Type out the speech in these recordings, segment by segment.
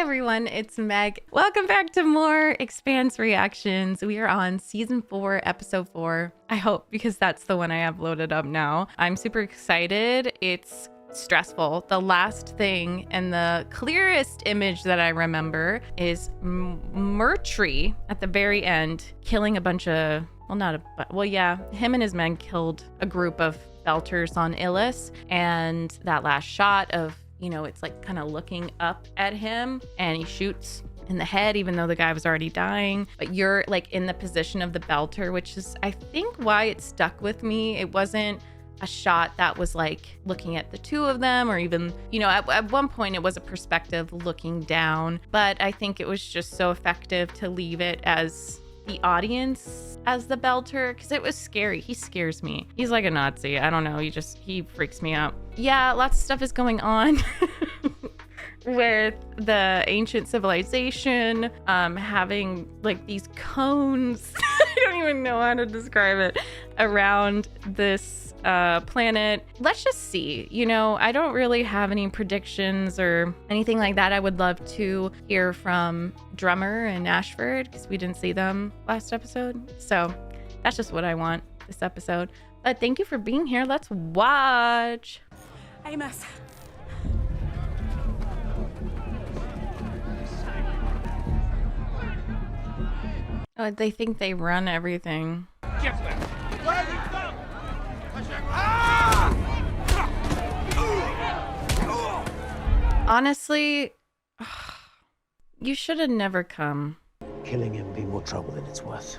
everyone, it's Meg. Welcome back to more Expanse reactions. We are on season 4, episode 4. I hope, because that's the one I have loaded up now. I'm super excited. It's stressful. The last thing and the clearest image that I remember is Murtry at the very end killing a bunch of, him and his men killed a group of belters on Ilus, and that last shot of, you know, it's like kind of looking up at him and he shoots in the head even though the guy was already dying, but you're like in the position of the belter, which is I think why it stuck with me. It wasn't a shot that was like looking at the two of them, or even, you know, at one point it was a perspective looking down, but I think it was just so effective to leave it as the audience as the belter, because it was scary. He scares me. He's like a Nazi. I don't know. He freaks me out. Yeah, lots of stuff is going on with the ancient civilization, having like these cones. I don't even know how to describe it, around this planet. Let's just see. You know, I don't really have any predictions or anything like that. I would love to hear from Drummer and Ashford, because we didn't see them last episode. So that's just what I want this episode. But thank you for being here. Let's watch. Amos. Oh, they think they run everything. Get them. Honestly, you should have never come. Killing him be more trouble than it's worth.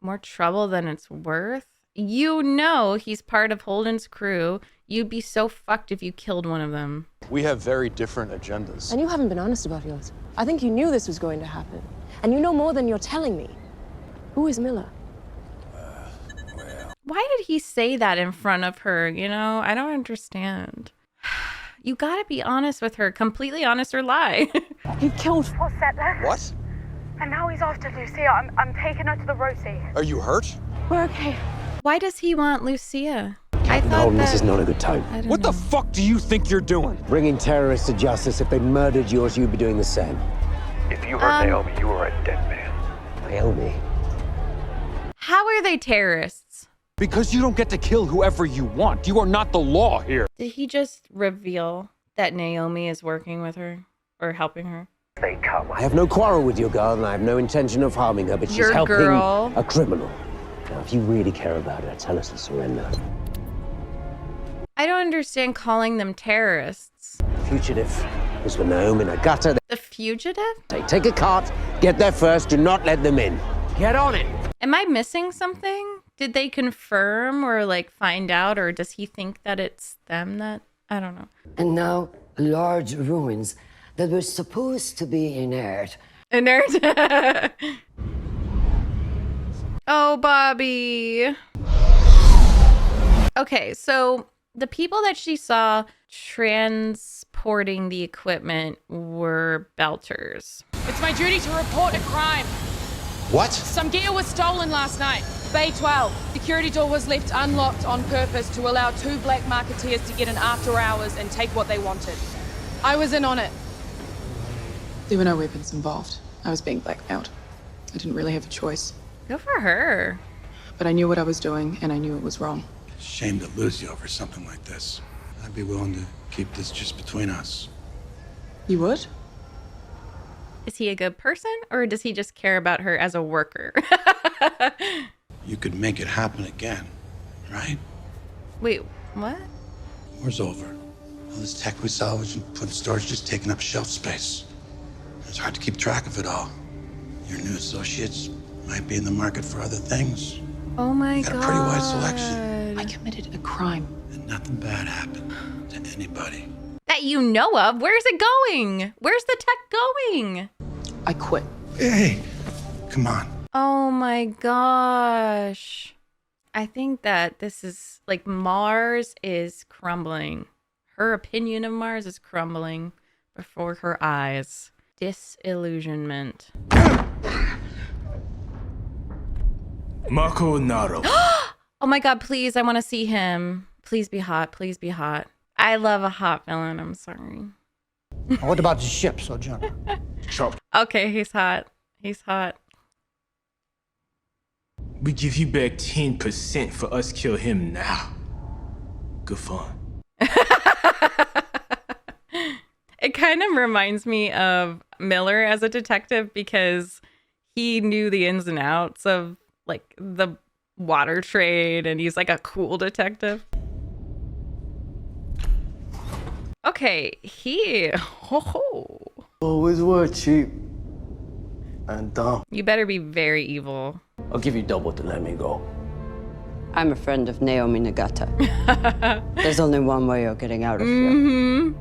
More trouble than it's worth? You know he's part of Holden's crew. You'd be so fucked if you killed one of them. We have very different agendas. And you haven't been honest about yours. I think you knew this was going to happen. And you know more than you're telling me. Who is Miller? Why did he say that in front of her? You know, I don't understand. You gotta be honest with her. Completely honest or lie. He killed... What's that there? What? And now he's after Lucia. I'm taking her to the Rosie. Are you hurt? We're okay. Why does he want Lucia? Captain Holden, this is not a good time. What the fuck do you think you're doing? Bringing terrorists to justice. If they murdered yours, you'd be doing the same. If you hurt Naomi, you are a dead man. Naomi? How are they terrorists? Because you don't get to kill whoever you want. You are not the law here. Did he just reveal that Naomi is working with her or helping her? They come. I have no quarrel with your girl, and I have no intention of harming her, but she's Your helping girl? a criminal. Now, if you really care about her, tell us to surrender. I don't understand calling them terrorists. Fugitive is with Naomi in a gutter. The fugitive? They take a cart, get there first, do not let them in. Get on it. Am I missing something? Did they confirm or like find out, or does he think that it's them that, I don't know. And now large ruins that were supposed to be inert. Inert. Oh, Bobby. Okay, so the people that she saw transporting the equipment were belters. It's my duty to report a crime. What? Some gear was stolen last night. Bay 12. Security door was left unlocked on purpose to allow 2 black marketeers to get in after hours and take what they wanted. I was in on it. There were no weapons involved. I was being blackmailed. I didn't really have a choice. Good for her. But I knew what I was doing, and I knew it was wrong. Shame to lose you over something like this. I'd be willing to keep this just between us. You would? Is he a good person, or does he just care about her as a worker? You could make it happen again, right? Wait, what? War's over. All this tech we salvaged and put in storage just taking up shelf space. It's hard to keep track of it all. Your new associates might be in the market for other things. Oh my You god. got a pretty wide selection. I committed a crime. And nothing bad happened to anybody. That you know of? Where's it going? Where's the tech going? I quit. Hey, come on. Oh my gosh. I think that this is like Mars is crumbling. Her opinion of Mars is crumbling before her eyes. Disillusionment. Marco Naro. Oh my god, please, I want to see him. Please be hot. Please be hot. I love a hot villain. I'm sorry. What about the ship, Sojourner? Okay, he's hot. He's hot. We give you back 10% for us kill him now. Good fun. It kind of reminds me of Miller as a detective because he knew the ins and outs of like the water trade and he's like a cool detective. Okay, Always were cheap and dumb. You better be very evil. I'll give you double to let me go. I'm a friend of Naomi Nagata. There's only one way of getting out of here.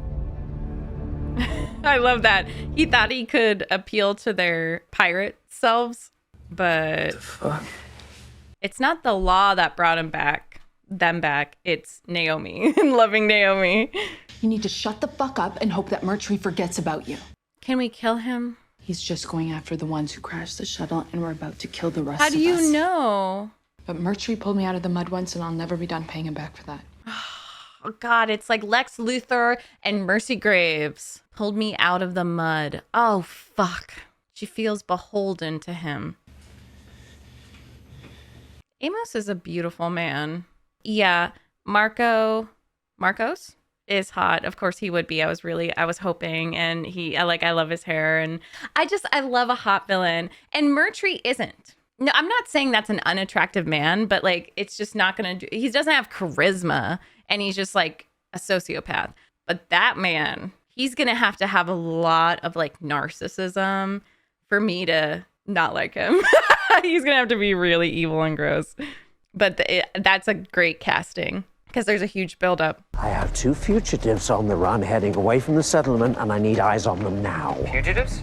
I love that. He thought he could appeal to their pirate selves, but it's not the law that brought them back. It's Naomi and loving Naomi. You need to shut the fuck up and hope that Mercury forgets about you. Can we kill him? He's just going after the ones who crashed the shuttle, and we're about to kill the rest How of do us. you know? But Mercury pulled me out of the mud once, and I'll never be done paying him back for that. Oh God, it's like Lex Luthor and Mercy Graves pulled me out of the mud. Oh fuck. She feels beholden to him. Amos is a beautiful man. Yeah, Marcos is hot. Of course he would be. I was hoping, and I love his hair, and I love a hot villain. And Mercury isn't. No, I'm not saying that's an unattractive man, but like it's just not gonna do. He doesn't have charisma, and he's just like a sociopath. But that man, he's gonna have to have a lot of like narcissism for me to not like him. He's gonna have to be really evil and gross. But that's a great casting because there's a huge buildup. I have 2 fugitives on the run heading away from the settlement, and I need eyes on them now. Fugitives?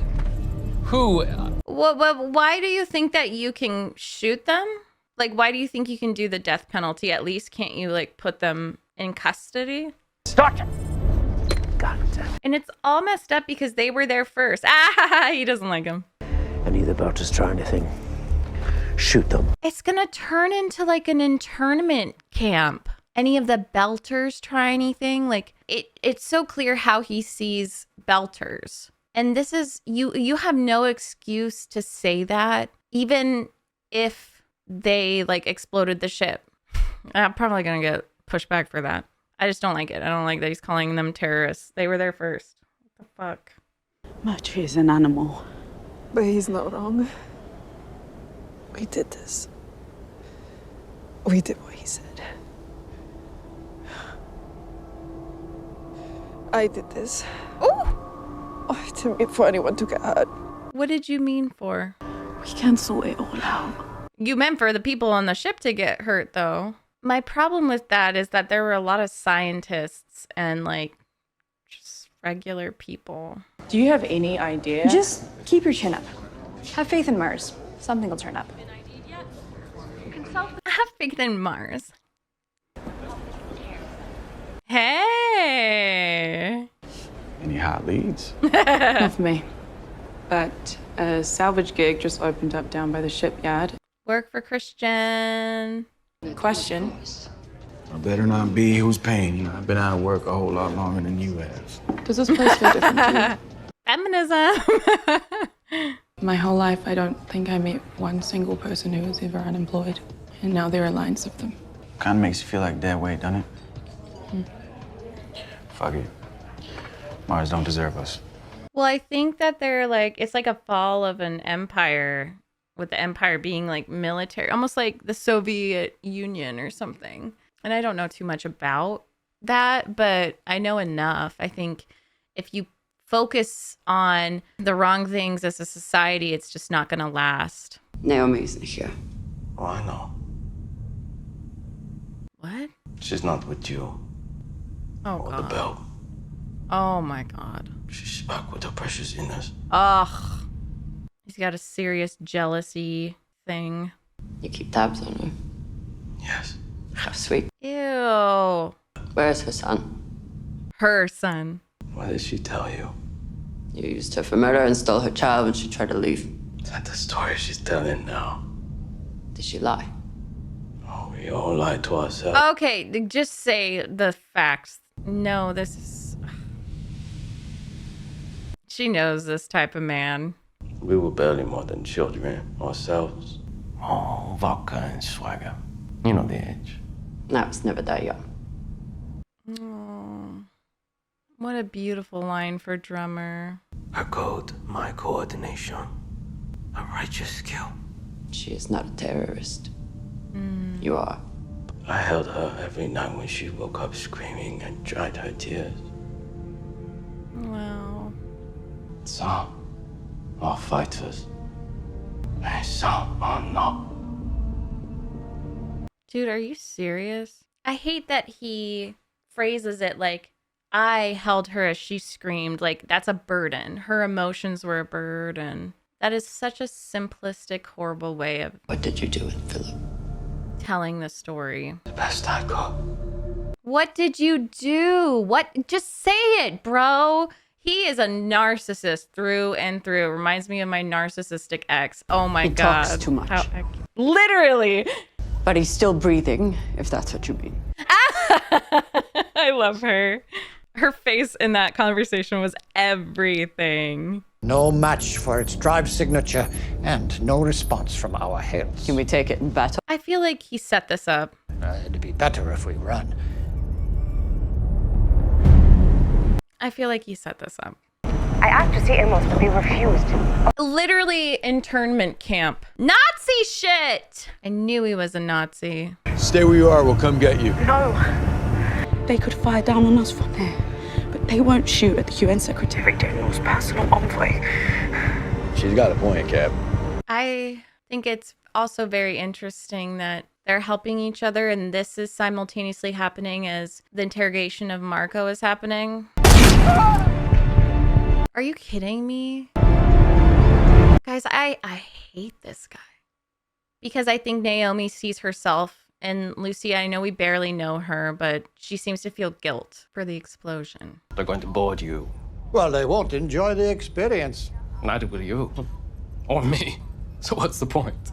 Who? Why do you think that you can shoot them? Like, why do you think you can do the death penalty? At least can't you like put them in custody? Stop it! God damn. And it's all messed up because they were there first. He doesn't like him. Any of the boaters try anything, shoot them. It's gonna turn into like an internment camp. Any of the Belters try anything? Like it's so clear how he sees Belters. And this is you have no excuse to say that, even if they like exploded the ship. I'm probably gonna get pushed back for that. I just don't like it. I don't like that he's calling them terrorists. They were there first. What the fuck? Mercury is an animal. But he's not wrong. We did this. We did what he said. I did this. Oh! I didn't mean for anyone to get hurt. What did you mean for? We can sort it all out. You meant for the people on the ship to get hurt, though. My problem with that is that there were a lot of scientists and, like, just regular people. Do you have any idea? Just keep your chin up. Have faith in Mars. Something will turn up. Have faith in Mars. Hey! Any hot leads? Not for me. But a salvage gig just opened up down by the shipyard. Work for Christian. Question. I better not be who's paying you. I've been out of work a whole lot longer than you have. Does this place feel different to Feminism. you? My whole life, I don't think I met one single person who was ever unemployed. And now there are lines of them. Kind of makes you feel like dead weight, doesn't it? Fuck it. Mars don't deserve us. Well, I think that they're like, it's like a fall of an empire, with the empire being like military, almost like the Soviet Union or something. And I don't know too much about that, but I know enough. I think if you focus on the wrong things as a society, it's just not going to last. Naomi isn't here. Oh, I know. What? She's not with you. Oh, or God. the belt. Oh, my God. She's back with her precious Ilus. Ugh. He's got a serious jealousy thing. You keep tabs on her. Yes. How sweet. Ew. Where's her son? Her son. What did she tell you? You used her for murder and stole her child when she tried to leave. Is that the story she's telling now? Did she lie? Oh, we all lie to ourselves. Okay, just say the facts. No, this is... She knows this type of man. We were barely more than children ourselves. Oh, vodka and swagger. You know the age. I was never that young. Oh, what a beautiful line for drummer. Her code, my coordination. A righteous skill. She is not a terrorist. You are. I held her every night when she woke up screaming and dried her tears. Wow. Some are fighters, and some are not. Dude, are you serious? I hate that he phrases it like, I held her as she screamed. Like, that's a burden. Her emotions were a burden. That is such a simplistic, horrible way of... What did you do, Philip? Telling the story. The best I could. What did you do? What? Just say it, bro. He is a narcissist through and through. Reminds me of my narcissistic ex. Oh my God. He talks too much. Literally. But he's still breathing, if that's what you mean. I love her. Her face in that conversation was everything. No match for its tribe signature, and no response from our hails. Can we take it in battle? I feel like he set this up. It'd be better if we run. I feel like he set this up. I asked to see Ilus, but they refused. Literally internment camp. Nazi shit! I knew he was a Nazi. Stay where you are, we'll come get you. No. They could fire down on us from there, but they won't shoot at the UN Secretary General's personal envoy. She's got a point, Cap. I think it's also very interesting that they're helping each other, and this is simultaneously happening as the interrogation of Marco is happening. Are you kidding me? Guys, I hate this guy. Because I think Naomi sees herself, and Lucy, I know we barely know her, but she seems to feel guilt for the explosion. They're going to board you. Well, they won't enjoy the experience. Neither will you. Or me. So what's the point?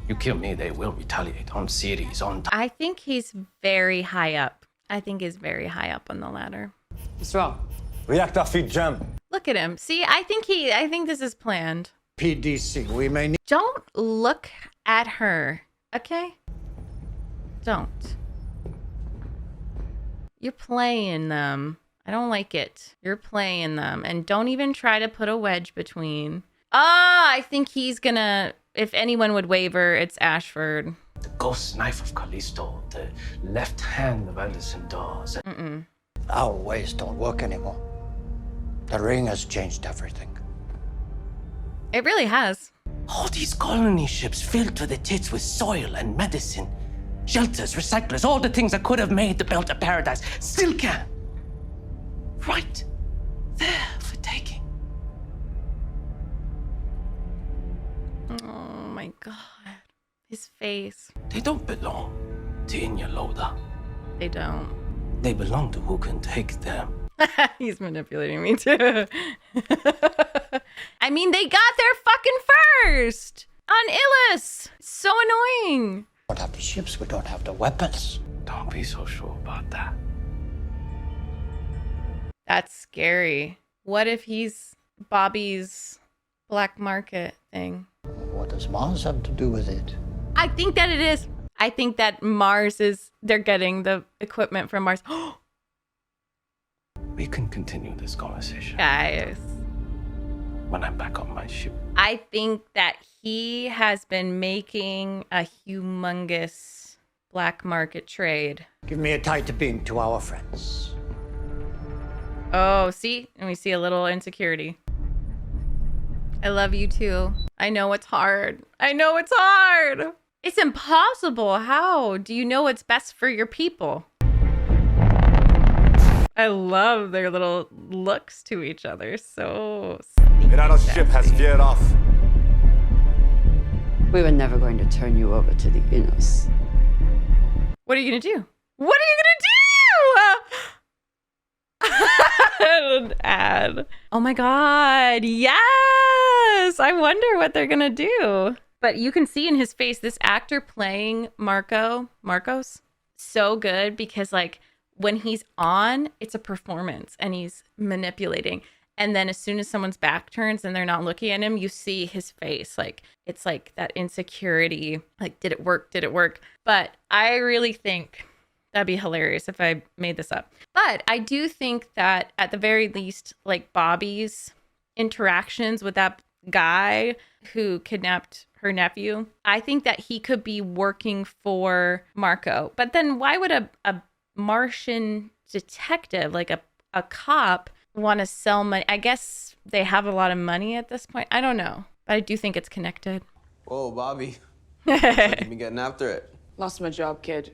You kill me, they will retaliate on cities, on... I think he's very high up. I think he's very high up on the ladder. What's wrong? Reactor feed jam. Look at him. See, I think this is planned. PDC, we may need... Don't look at her, okay? Don't. You're playing them. I don't like it. You're playing them. And don't even try to put a wedge between. I think he's gonna... If anyone would waver, it's Ashford. The ghost knife of Callisto, the left hand of Anderson Dawes. Our ways don't work anymore. The ring has changed everything. It really has. All these colony ships filled to the tits with soil and medicine. Shelters, recyclers, all the things that could have made the belt a paradise, still can. Right there for taking. Oh my God. His face. They don't belong to Inya Loda. They don't. They belong to who can take them. He's manipulating me too. I mean, they got there fucking first on Ilus. So annoying. We don't have the ships, we don't have the weapons. Don't be so sure about that. That's scary. What if he's Bobby's black market thing? What does Mars have to do with it? I think that it is. I think that they're getting the equipment from Mars. We can continue this conversation. Guys. When I'm back on my ship. I think that he has been making a humongous black market trade. Give me a tight beam to our friends. Oh, see? And we see a little insecurity. I love you too. I know it's hard. I know it's hard. It's impossible. How do you know what's best for your people? I love their little looks to each other. So Inaros' ship has veered off. We were never going to turn you over to the Ilus. What are you gonna do? What are you gonna do? An ad. Oh my God. Yes. I wonder what they're gonna do. But you can see in his face, this actor playing Marcos, so good because like when he's on, it's a performance and he's manipulating. And then as soon as someone's back turns and they're not looking at him, you see his face. Like, it's like that insecurity. Like, did it work? Did it work? But I really think that'd be hilarious if I made this up. But I do think that at the very least, like Bobby's interactions with that guy who kidnapped her nephew, I think that he could be working for Marco. But then why would a Martian detective, like a cop, want to sell money? I guess they have a lot of money at this point. I don't know. But I do think it's connected. Whoa, Bobby. Looks like you've been getting after it. Lost my job, kid.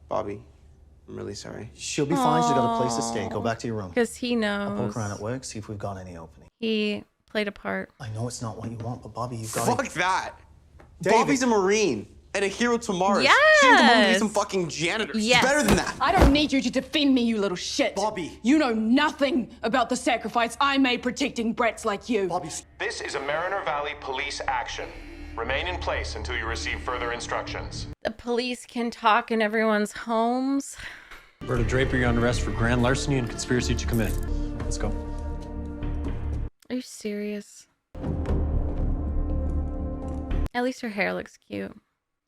Bobby, I'm really sorry. She'll be fine. She's got a place to stay. Go back to your room. Because he knows. I'll poke around at work, see if we've got any opening. He played a part. I know it's not what you want, but Bobby, you've got Fuck that. Bobby's a Marine and a hero to Mars. Yes. She was the one to be some fucking janitor. Yes. She's better than that. I don't need you to defend me, you little shit. Bobby. You know nothing about the sacrifice I made protecting brats like you. Bobby. This is a Mariner Valley police action. Remain in place until you receive further instructions. The police can talk in everyone's homes. Roberta Draper, you're under arrest for grand larceny and conspiracy to commit. Let's go. Are you serious? At least her hair looks cute.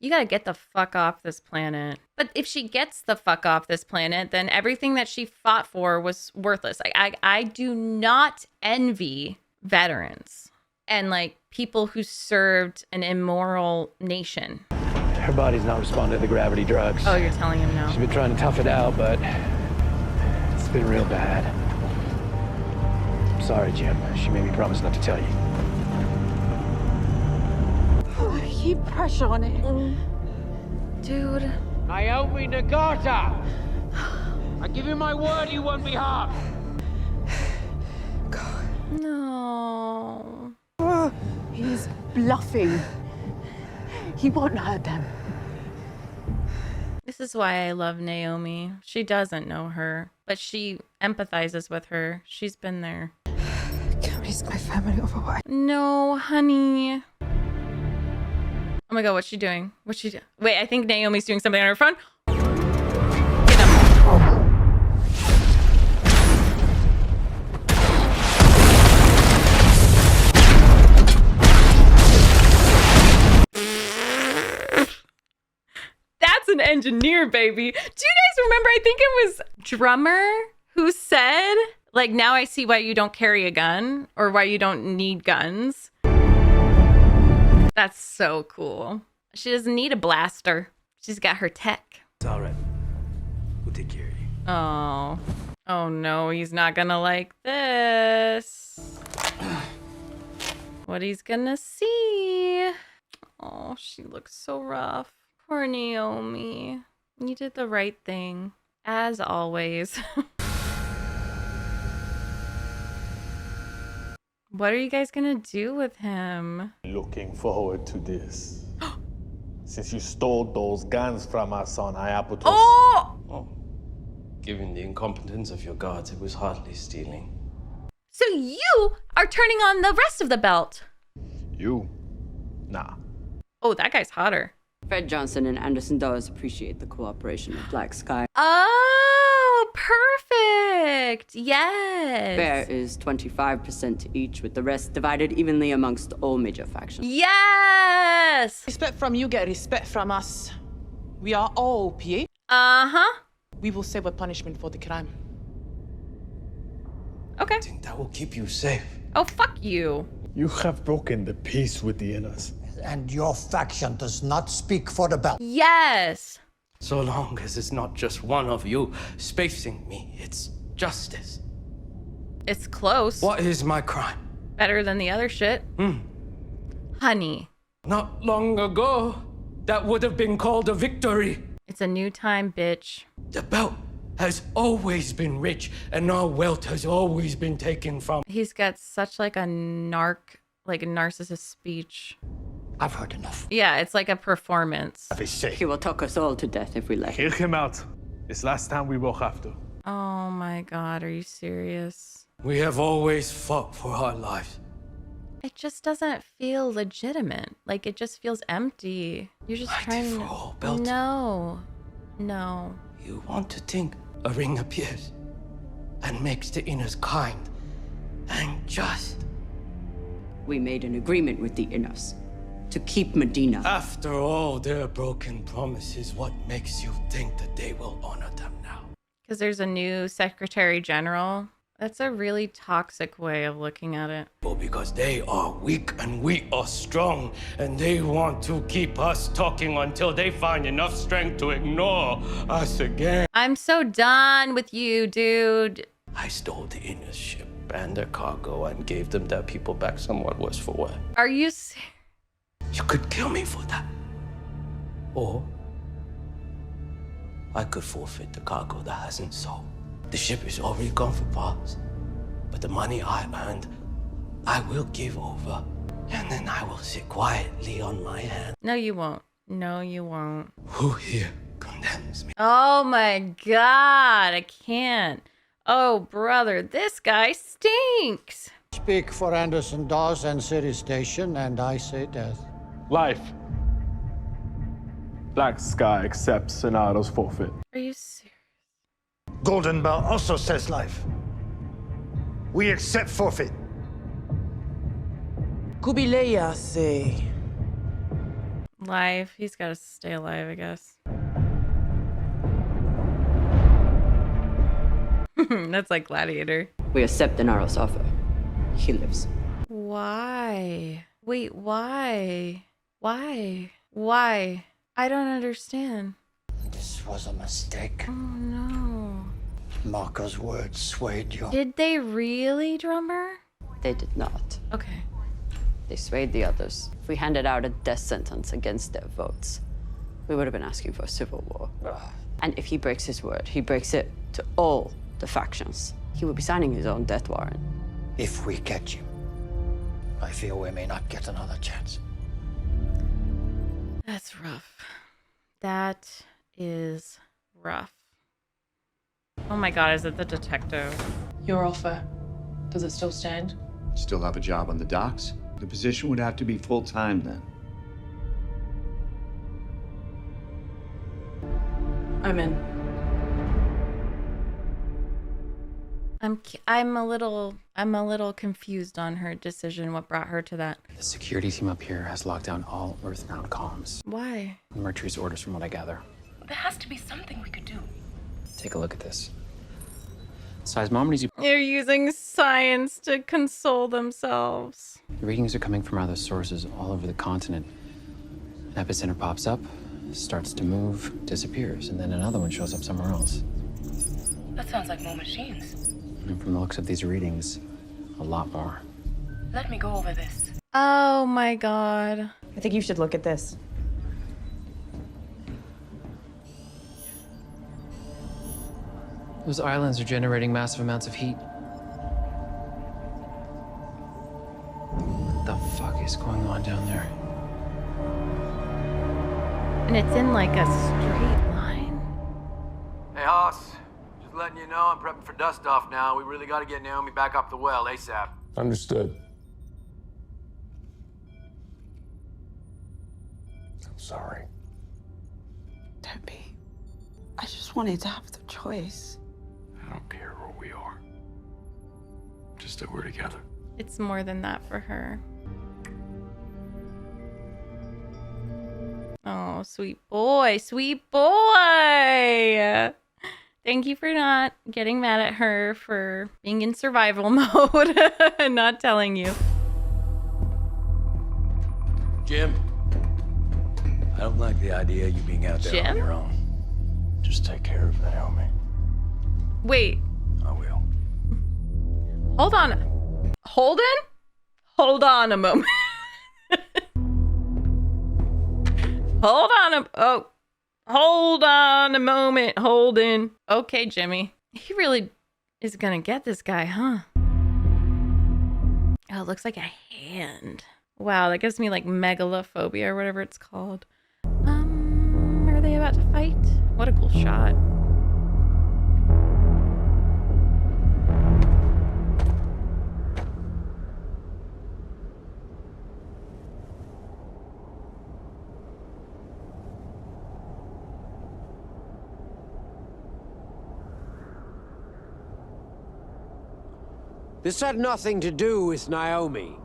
You gotta get the fuck off this planet. But if she gets the fuck off this planet, then everything that she fought for was worthless. I do not envy veterans and like people who served an immoral nation. Her body's not responding to the gravity drugs. Oh, you're telling him no. She's been trying to tough it out, but it's been real bad. I'm sorry, Jim. She made me promise not to tell you. Keep pressure on it. Dude. Naomi Nagata! I give you my word he won't be harmed. No. He's bluffing. He won't hurt them. This is why I love Naomi. She doesn't know her, but she empathizes with her. She's been there. Can't risk my family over what? No, honey. Oh my god, what's she doing? What's she doing? Wait, I think Naomi's doing something on her phone. Get him. That's an engineer, baby. Do you guys remember? I think it was Drummer who said, like, now I see why you don't carry a gun or why you don't need guns. That's so cool. She doesn't need a blaster. She's got her tech. It's all right. We'll take care of you. Oh. Oh no, he's not gonna like this. What he's gonna see. Oh, she looks so rough. Poor Naomi. You did the right thing. As always. What are you guys gonna do with him? Looking forward to this. Since you stole those guns from us on Iapetus. Oh! Given the incompetence of your guards, it was hardly stealing. So you are turning on the rest of the belt. You? Nah. Oh, that guy's hotter. Fred Johnson and Anderson Dawes appreciate the cooperation of Black Sky. Oh, perfect. Yes. Fair is 25% each, with the rest divided evenly amongst all major factions. Yes. Respect from you get respect from us. We are all PA. Uh-huh. We will save a punishment for the crime. Okay. I think that will keep you safe. Oh, fuck you. You have broken the peace with the Ilus. And your faction does not speak for the belt. Yes. So long as it's not just one of you spacing me, it's justice. It's close. What is my crime? Better than the other shit. Honey. Not long ago, that would have been called a victory. It's a new time, bitch. The belt has always been rich, and our wealth has always been taken from. He's got such like a narcissist speech. I've heard enough. Yeah, it's like a performance. He will talk us all to death if we let him. Kill him out. It's last time we will have to. Oh my god, are you serious? We have always fought for our lives. It just doesn't feel legitimate. Like, it just feels empty. You're just trying for all belt. No. No. You want to think a ring appears. and makes the Inus kind and just. We made an agreement with the Ilus to keep Medina. After all their broken promises, what makes you think that they will honor them now? Because there's a new Secretary General. That's a really toxic way of looking at it. Well, because they are weak and we are strong, and they want to keep us talking until they find enough strength to ignore us again. I'm so done with you, dude. I stole the Inus ship and their cargo and gave them their people back somewhat worse for wear. Are you serious? You could kill me for that. Or I could forfeit the cargo that hasn't sold. The ship is already gone for parts, but the money I earned, I will give over, and then I will sit quietly on my hand. No, you won't. No, you won't. Who here condemns me? Oh my God, I can't. Oh, brother, this guy stinks. Speak for Anderson Dawes and City Station, and I say death. Life. Black Sky accepts Inaros forfeit. Are you serious? Golden Bell also says life. We accept forfeit. Kubileya say. Live. He's got to stay alive, I guess. That's like Gladiator. We accept Inaros' offer. He lives. Why? Wait, why? Why? Why? I don't understand. This was a mistake. Oh no. Marco's words swayed you. Did they really, drummer? They did not. Okay. They swayed the others. If we handed out a death sentence against their votes, we would have been asking for a civil war. And if he breaks his word, he breaks it to all the factions. He would be signing his own death warrant. If we get you, I feel we may not get another chance. That's rough. That is rough. Oh my God, is it the detective? Your offer, does it still stand? Still have a job on the docks? The position would have to be full-time then. I'm in. I'm a little confused on her decision. What brought her to that? The security team up here has locked down all Earthbound comms. Why? Mercury's orders, from what I gather. There has to be something we could do. Take a look at this. Seismometers. They're using science to console themselves. The readings are coming from other sources all over the continent. An epicenter pops up, starts to move, disappears, and then another one shows up somewhere else. That sounds like more machines. And from the looks of these readings, a lot more. Let me go over this. Oh my God. I think you should look at this. Those islands are generating massive amounts of heat. What the fuck is going on down there? And it's in like a straight line. Hey, Hoss. Just letting you know I'm prepping for dust-off now. We really gotta get Naomi back up the well ASAP. Understood. I'm sorry. Don't be. I just wanted to have the choice. I don't care where we are. Just that we're together. It's more than that for her. Oh, sweet boy, sweet boy. Thank you for not getting mad at her for being in survival mode and not telling you. Jim, I don't like the idea of you being out there on your own. Just take care of Naomi. Wait. I will. Hold on. Holden? Hold on a moment. Hold on a moment, Holden. Okay, Jimmy. He really is gonna get this guy, huh? Oh, it looks like a hand. Wow, that gives me like megalophobia or whatever it's called. Are they about to fight? What a cool shot. This had nothing to do with Naomi.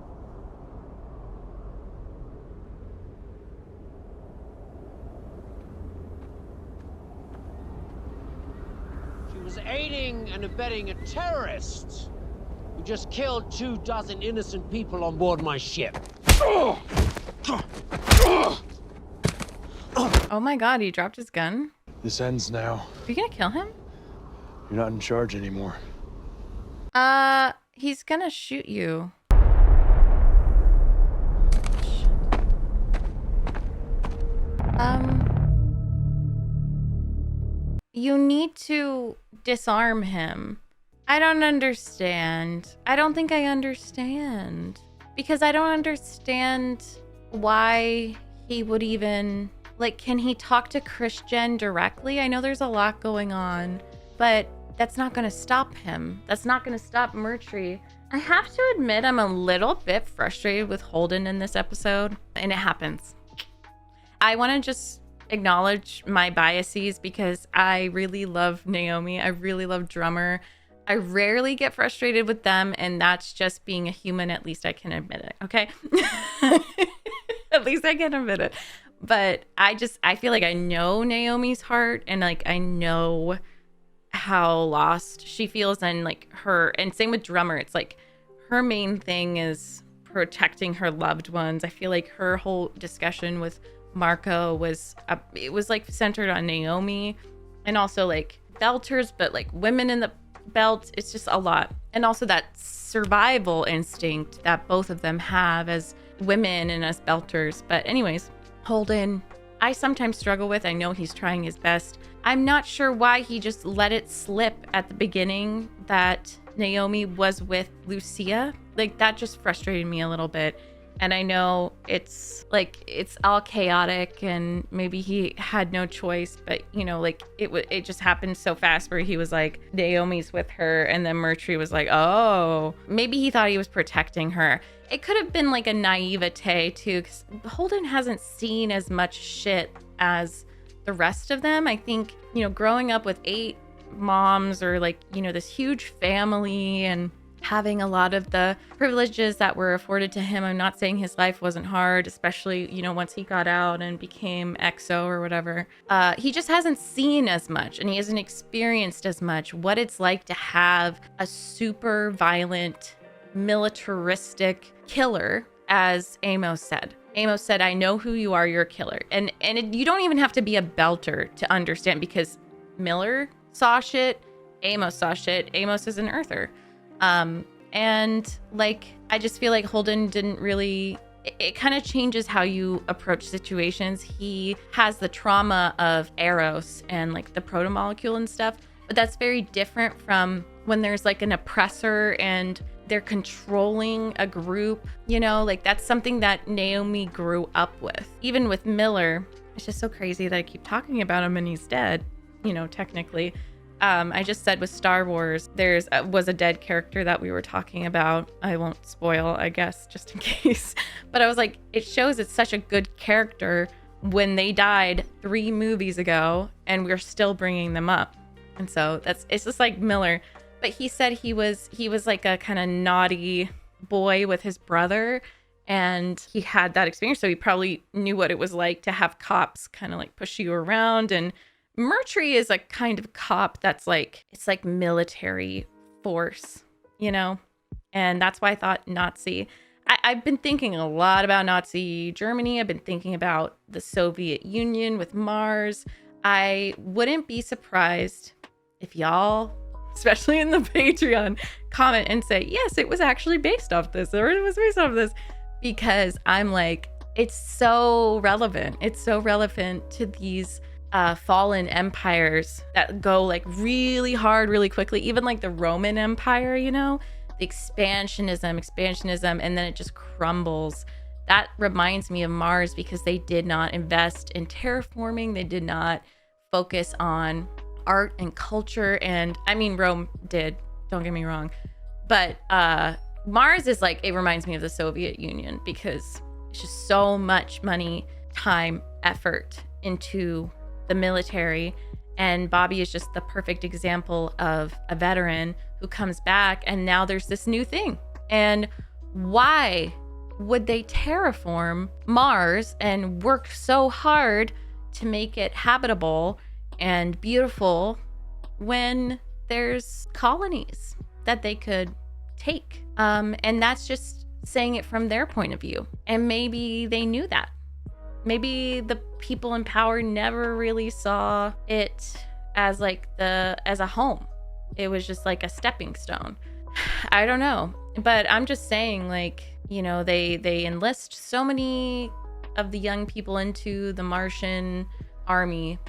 She was aiding and abetting a terrorist who just killed 24 innocent people on board my ship. Oh my god, he dropped his gun. This ends now. Are you gonna kill him? You're not in charge anymore. He's gonna shoot you. You need to disarm him. I don't understand. I don't think I understand. Because I don't understand why he would even... Like, can he talk to Christian directly? I know there's a lot going on, but that's not gonna stop him. That's not gonna stop Murtry. I have to admit, I'm a little bit frustrated with Holden in this episode, and it happens. I wanna just acknowledge my biases because I really love Naomi. I really love Drummer. I rarely get frustrated with them, and that's just being a human. At least I can admit it, okay? At least I can admit it. But I feel like I know Naomi's heart, and like I know how lost she feels, and like and same with Drummer. It's like her main thing is protecting her loved ones. I feel like her whole discussion with Marco was like centered on Naomi, and also like Belters, but like women in the belt. It's just a lot. And also that survival instinct that both of them have as women and as Belters. But anyways, Holden, I sometimes struggle with. I know he's trying his best. I'm not sure why he just let it slip at the beginning that Naomi was with Lucia. Like, that just frustrated me a little bit. And I know it's all chaotic, and maybe he had no choice, but you know, like it just happened so fast where he was like, Naomi's with her, and then Murtry was like, oh, maybe he thought he was protecting her. It could have been like a naivete too, because Holden hasn't seen as much shit as the rest of them. I think, you know, growing up with 8 moms, or like, you know, this huge family, and having a lot of the privileges that were afforded to him. I'm not saying his life wasn't hard, especially, you know, once he got out and became EXO or whatever. He just hasn't seen as much, and he hasn't experienced as much what it's like to have a super violent, militaristic killer, as Amos said. Amos said, I know who you are, you're a killer. And you don't even have to be a Belter to understand, because Miller saw shit, Amos saw shit. Amos is an Earther. And like, I just feel like Holden didn't really, it kind of changes how you approach situations. He has the trauma of Eros and like the protomolecule and stuff, but that's very different from when there's like an oppressor and they're controlling a group, you know, like that's something that Naomi grew up with. Even with Miller, it's just so crazy that I keep talking about him and he's dead, you know, technically. I just said with Star Wars, was a dead character that we were talking about. I won't spoil, I guess, just in case. But I was like, it shows it's such a good character when they died 3 movies ago, and we're still bringing them up. And so it's just like Miller. But he said he was like a kind of naughty boy with his brother, and he had that experience. So he probably knew what it was like to have cops kind of like push you around. And Murtry is a kind of cop that's like, it's like military force, you know? And that's why I thought Nazi. I've been thinking a lot about Nazi Germany. I've been thinking about the Soviet Union with Mars. I wouldn't be surprised if y'all, especially in the Patreon, comment and say, yes, it was actually based off this, or it was based off this, because I'm like, it's so relevant. It's so relevant to these fallen empires that go like really hard, really quickly. Even like the Roman Empire, you know, the expansionism, and then it just crumbles. That reminds me of Mars, because they did not invest in terraforming. They did not focus on art and culture. And I mean, Rome did, don't get me wrong. But Mars is like, it reminds me of the Soviet Union, because it's just so much money, time, effort into the military. And Bobby is just the perfect example of a veteran who comes back, and now there's this new thing. And why would they terraform Mars and work so hard to make it habitable and beautiful when there's colonies that they could take? And that's just saying it from their point of view. And maybe they knew that. Maybe the people in power never really saw it as like as a home. It was just like a stepping stone. I don't know. But I'm just saying, like, you know, they enlist so many of the young people into the Martian army,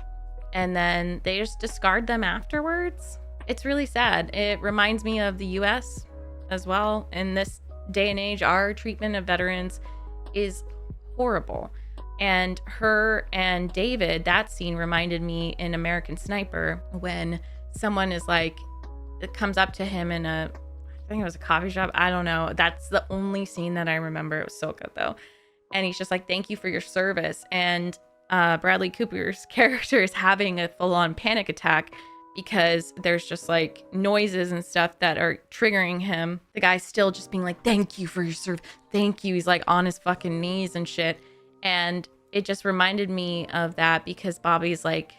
and then they just discard them afterwards. It's really sad. It reminds me of the US as well. In this day and age, our treatment of veterans is horrible. And her and David, that scene reminded me in American Sniper, when someone is like, it comes up to him in I think it was a coffee shop. I don't know. That's the only scene that I remember. It was so good though. And he's just like, thank you for your service. And Bradley Cooper's character is having a full-on panic attack because there's just like noises and stuff that are triggering him. The guy's still just being like, thank you for your service. Thank you. He's like on his fucking knees and shit. And it just reminded me of that, because Bobby's like,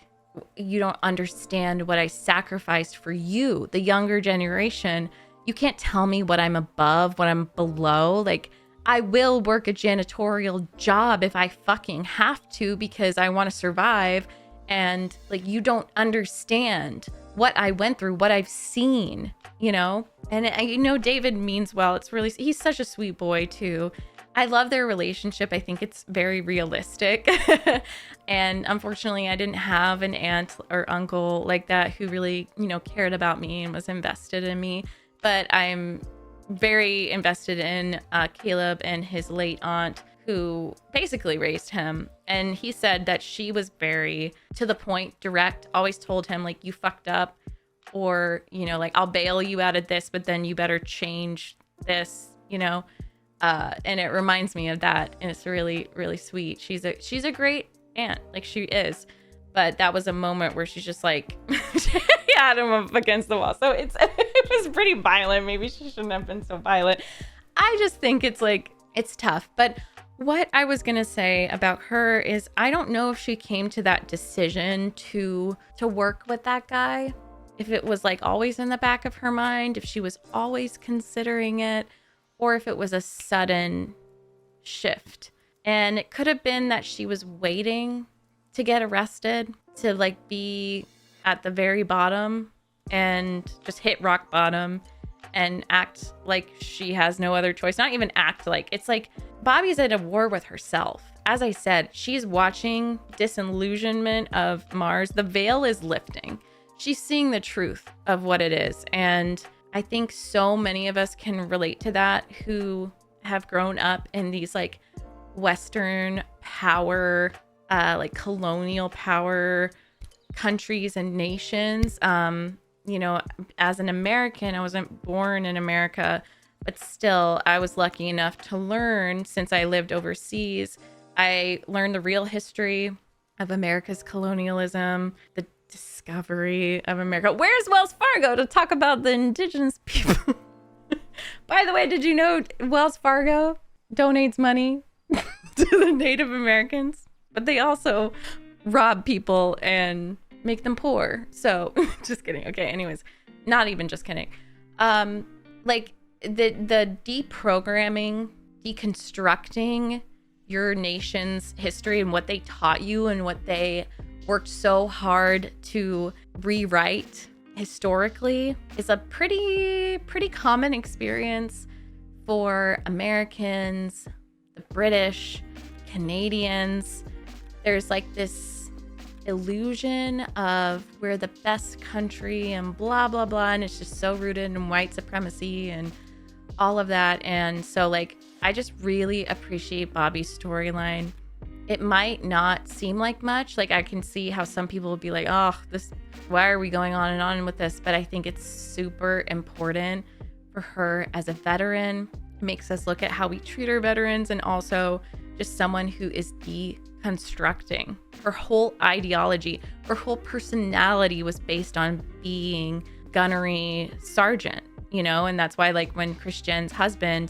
you don't understand what I sacrificed for you, the younger generation. You can't tell me what I'm above, what I'm below. Like, I will work a janitorial job if I fucking have to, because I want to survive. And like, you don't understand what I went through, what I've seen, you know? And you know, David means well. It's really, he's such a sweet boy too. I love their relationship. I think it's very realistic. And unfortunately, I didn't have an aunt or uncle like that who really, you know, cared about me and was invested in me. But I'm very invested in Caleb and his late aunt, who basically raised him. And he said that she was very to the point, direct, always told him like, you fucked up, or, you know, like, I'll bail you out of this, but then you better change this, you know? And it reminds me of that. And it's really, really sweet. She's a great aunt, like she is. But that was a moment where she's just like, she had him up against the wall. So it was pretty violent. Maybe she shouldn't have been so violent. I just think it's like, it's tough. But what I was going to say about her is, I don't know if she came to that decision to work with that guy, if it was like always in the back of her mind, if she was always considering it, or if it was a sudden shift. And it could have been that she was waiting to get arrested, to like be at the very bottom and just hit rock bottom and act like she has no other choice. Not even act like, it's like Bobby's at a war with herself. As I said, she's watching disillusionment of Mars. The veil is lifting. She's seeing the truth of what it is. And I think so many of us can relate to that, who have grown up in these like Western power, like colonial power countries and nations. You know, as an American, I wasn't born in America, but still I was lucky enough to learn, since I lived overseas, I learned the real history of America's colonialism, the discovery of America. Where's Wells Fargo to talk about the indigenous people? By the way, did you know Wells Fargo donates money to the Native Americans, but they also rob people and make them poor? So just kidding. Okay, anyways, not even just kidding. Like the deprogramming, deconstructing your nation's history and what they taught you and what they worked so hard to rewrite historically is a pretty common experience for Americans, the British, Canadians. There's like this illusion of we're the best country and blah blah blah, and it's just so rooted in white supremacy and all of that. And so like, I just really appreciate Bobby's storyline. It might not seem like much. Like, I can see how some people would be like, oh, why are we going on and on with this? But I think it's super important for her as a veteran. It makes us look at how we treat our veterans, and also just someone who is deconstructing. Her whole ideology, her whole personality was based on being gunnery sergeant, you know, and that's why like when Christian's husband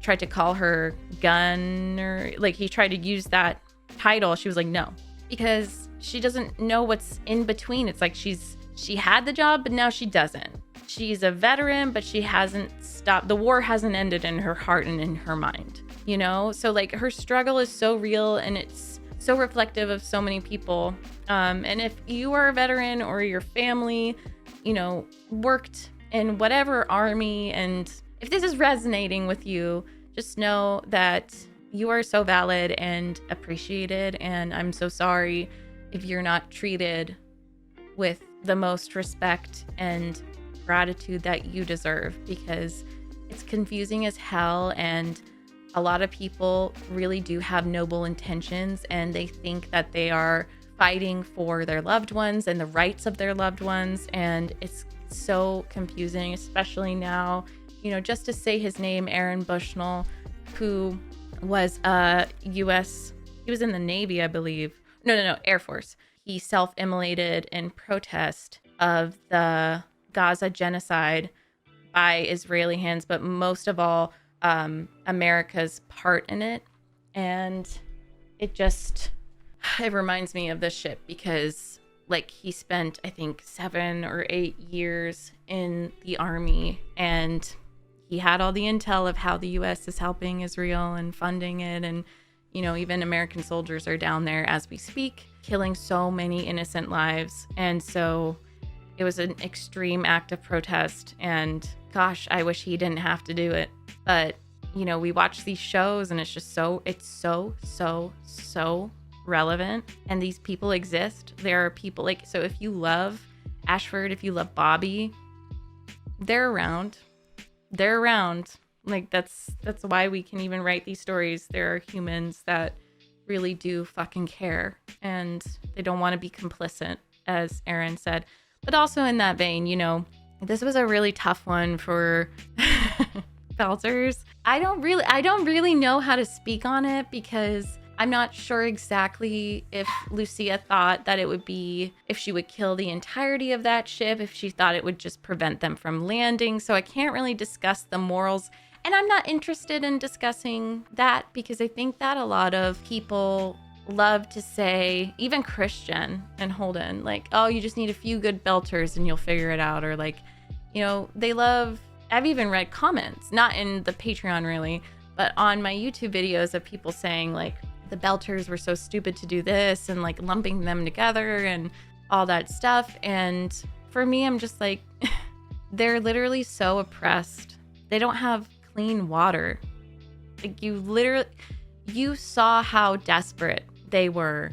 tried to call her gunner, like he tried to use that title, she was like, no, because she doesn't know what's in between. It's like she had the job, but now she doesn't. She's a veteran, but she hasn't stopped. The war hasn't ended in her heart and in her mind, you know? So like her struggle is so real and it's so reflective of so many people. And if you are a veteran or your family, you know, worked in whatever army, and if this is resonating with you, just know that you are so valid and appreciated. And I'm so sorry if you're not treated with the most respect and gratitude that you deserve, because it's confusing as hell, and a lot of people really do have noble intentions and they think that they are fighting for their loved ones and the rights of their loved ones, and it's so confusing, especially now. You know, just to say his name, Aaron Bushnell, who was US, he was in the Navy, I believe. No, Air Force. He self-immolated in protest of the Gaza genocide by Israeli hands, but most of all, America's part in it. And it reminds me of this ship, because like he spent, I think, 7 or 8 years in the army, and he had all the intel of how the US is helping Israel and funding it. And, you know, even American soldiers are down there as we speak, killing so many innocent lives. And so it was an extreme act of protest, and gosh, I wish he didn't have to do it. But, you know, we watch these shows and it's just so relevant, and these people exist. There are people like, so if you love Ashford, if you love Bobby, they're around. Like that's why we can even write these stories. There are humans that really do fucking care, and they don't want to be complicit, as Aaron said. But also in that vein, you know, this was a really tough one for Belters. I don't really know how to speak on it, because I'm not sure exactly if Lucia thought that it would be, if she would kill the entirety of that ship, if she thought it would just prevent them from landing. So I can't really discuss the morals. And I'm not interested in discussing that, because I think that a lot of people love to say, even Christian and Holden, like, oh, you just need a few good belters and you'll figure it out. Or like, you know, I've even read comments, not in the Patreon really, but on my YouTube videos of people saying like the belters were so stupid to do this, and like lumping them together and all that stuff. And for me, I'm just like, they're literally so oppressed. They don't have clean water. Like you saw how desperate they were,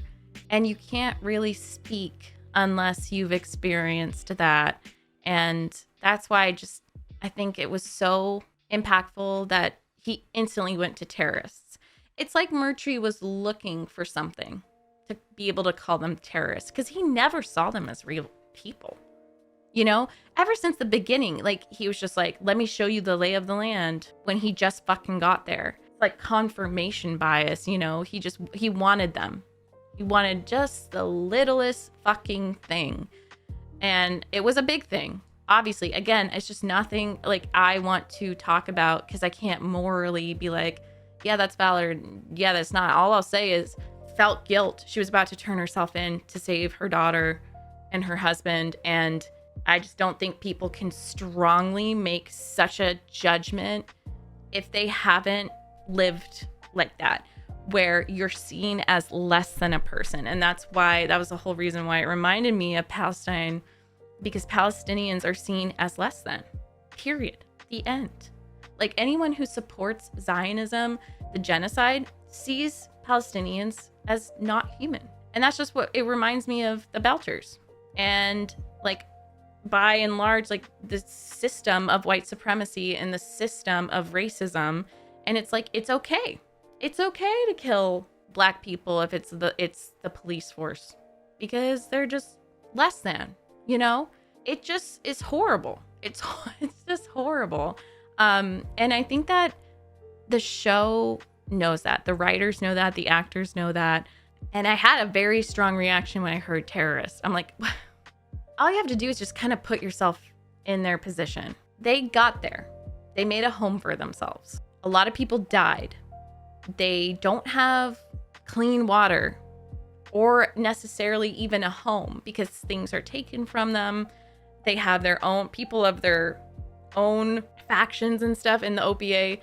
and you can't really speak unless you've experienced that. And that's why I think it was so impactful that he instantly went to terrorists. It's like Murtry was looking for something to be able to call them terrorists, because he never saw them as real people. You know, ever since the beginning, like he was just like, let me show you the lay of the land, when he just fucking got there. It's like confirmation bias, you know, he wanted them. He wanted just the littlest fucking thing. And it was a big thing. Obviously, again, it's just nothing like I want to talk about, because I can't morally be like, yeah, that's valid. Yeah, that's not. All I'll say is felt guilt. She was about to turn herself in to save her daughter and her husband. And I just don't think people can strongly make such a judgment if they haven't lived like that, where you're seen as less than a person. And that was the whole reason why it reminded me of Palestine, because Palestinians are seen as less than, period. The end. Like anyone who supports Zionism, the genocide, sees Palestinians as not human. And that's just what it reminds me of, the Belters. And like, by and large, like the system of white supremacy and the system of racism. And it's like, it's okay. It's okay to kill Black people if it's the police force, because they're just less than, you know? It just is horrible. It's just horrible. And I think that the show knows that. The writers know that. The actors know that. And I had a very strong reaction when I heard terrorists. I'm like, all you have to do is just kind of put yourself in their position. They got there. They made a home for themselves. A lot of people died. They don't have clean water or necessarily even a home because things are taken from them. They have their own people of their own factions and stuff in the OPA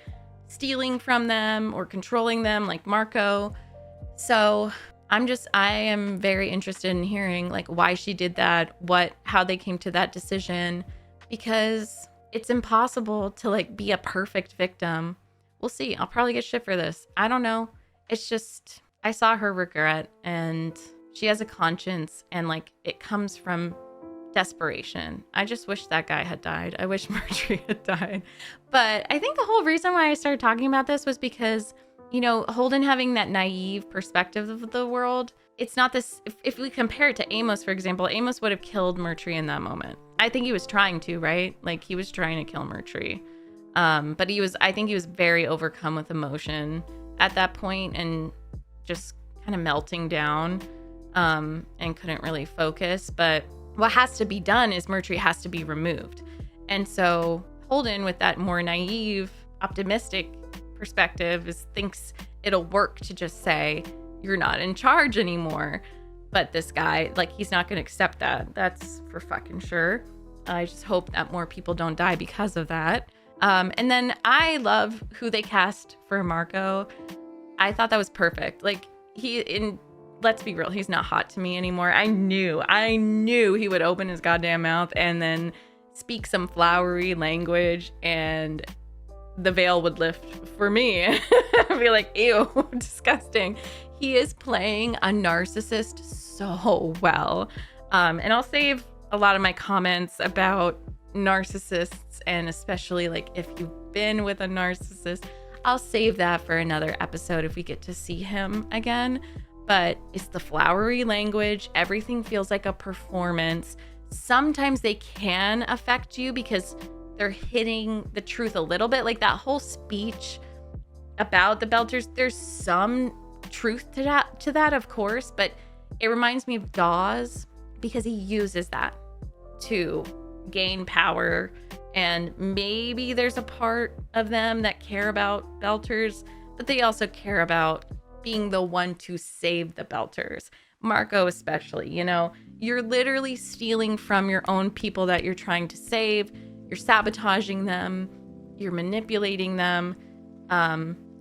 stealing from them or controlling them, like Marco. So I am very interested in hearing like why she did that, how they came to that decision, because it's impossible to like be a perfect victim. We'll see. I'll probably get shit for this. I don't know. It's just, I saw her regret, and she has a conscience, and like it comes from desperation. I just wish that guy had died. I wish Marjorie had died. But I think the whole reason why I started talking about this was because, you know, Holden having that naive perspective of the world. It's not this, if we compare it to Amos, for example, Amos would have killed Murtry in that moment. I think he was trying to, right? Like he was trying to kill Murtry. But I think he was very overcome with emotion at that point and just kind of melting down, and couldn't really focus. But what has to be done is Murtry has to be removed. And so Holden, with that more naive, optimistic perspective, thinks it'll work to just say, you're not in charge anymore. But this guy, like, he's not going to accept that. That's for fucking sure. I just hope that more people don't die because of that. And then I love who they cast for Marco. I thought that was perfect. Like, let's be real, he's not hot to me anymore. I knew he would open his goddamn mouth and then speak some flowery language and the veil would lift for me. I'd be like, ew, disgusting. He is playing a narcissist so well. And I'll save a lot of my comments about narcissists, and especially like if you've been with a narcissist, I'll save that for another episode if we get to see him again. But it's the flowery language. Everything feels like a performance. Sometimes they can affect you because they're hitting the truth a little bit. Like that whole speech about the Belters, there's some truth to that, of course, but it reminds me of Dawes because he uses that to gain power. And maybe there's a part of them that care about Belters, but they also care about being the one to save the Belters. Marco especially, you know, you're literally stealing from your own people that you're trying to save. You're sabotaging them. You're manipulating them.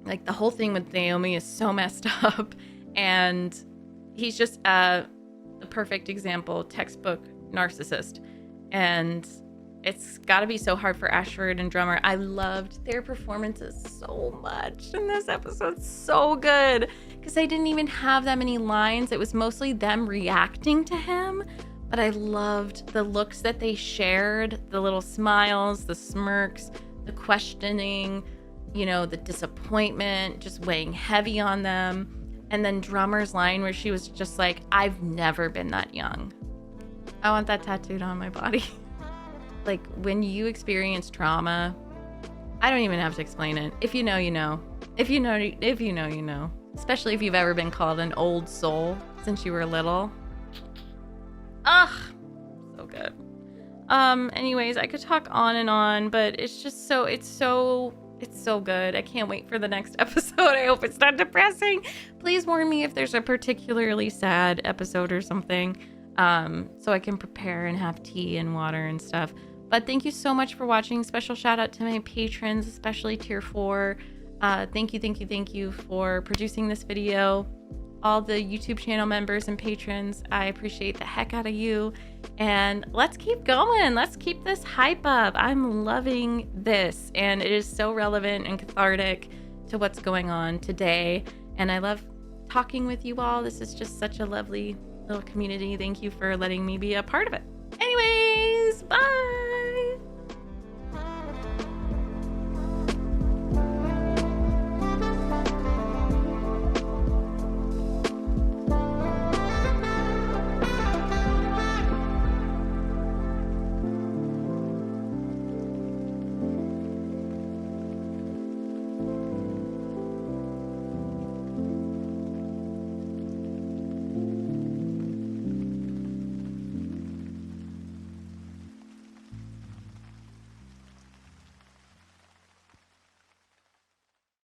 Like the whole thing with Naomi is so messed up. And he's just the perfect example, textbook narcissist. And it's got to be so hard for Ashford and Drummer. I loved their performances so much in this episode. So good. Because they didn't even have that many lines. It was mostly them reacting to him. But I loved the looks that they shared. The little smiles, the smirks, the questioning, you know, the disappointment just weighing heavy on them. And then Drummer's line where she was just like, I've never been that young. I want that tattooed on my body. Like when you experience trauma, I don't even have to explain it. If you know, you know. If you know, you know. Especially if you've ever been called an old soul since you were little. Ugh, so good. Anyways, I could talk on and on, but it's just it's so good. I can't wait for the next episode. I hope it's not depressing. Please warn me if there's a particularly sad episode or something, so I can prepare and have tea and water and stuff. But thank you so much for watching. Special shout out to my patrons, especially tier 4. Thank you for producing this video. All the YouTube channel members and patrons, I appreciate the heck out of you. And let's keep going. Let's keep this hype up. I'm loving this, and it is so relevant and cathartic to what's going on today. And I love talking with you all. This is just such a lovely little community. Thank you for letting me be a part of it. Anyways, bye.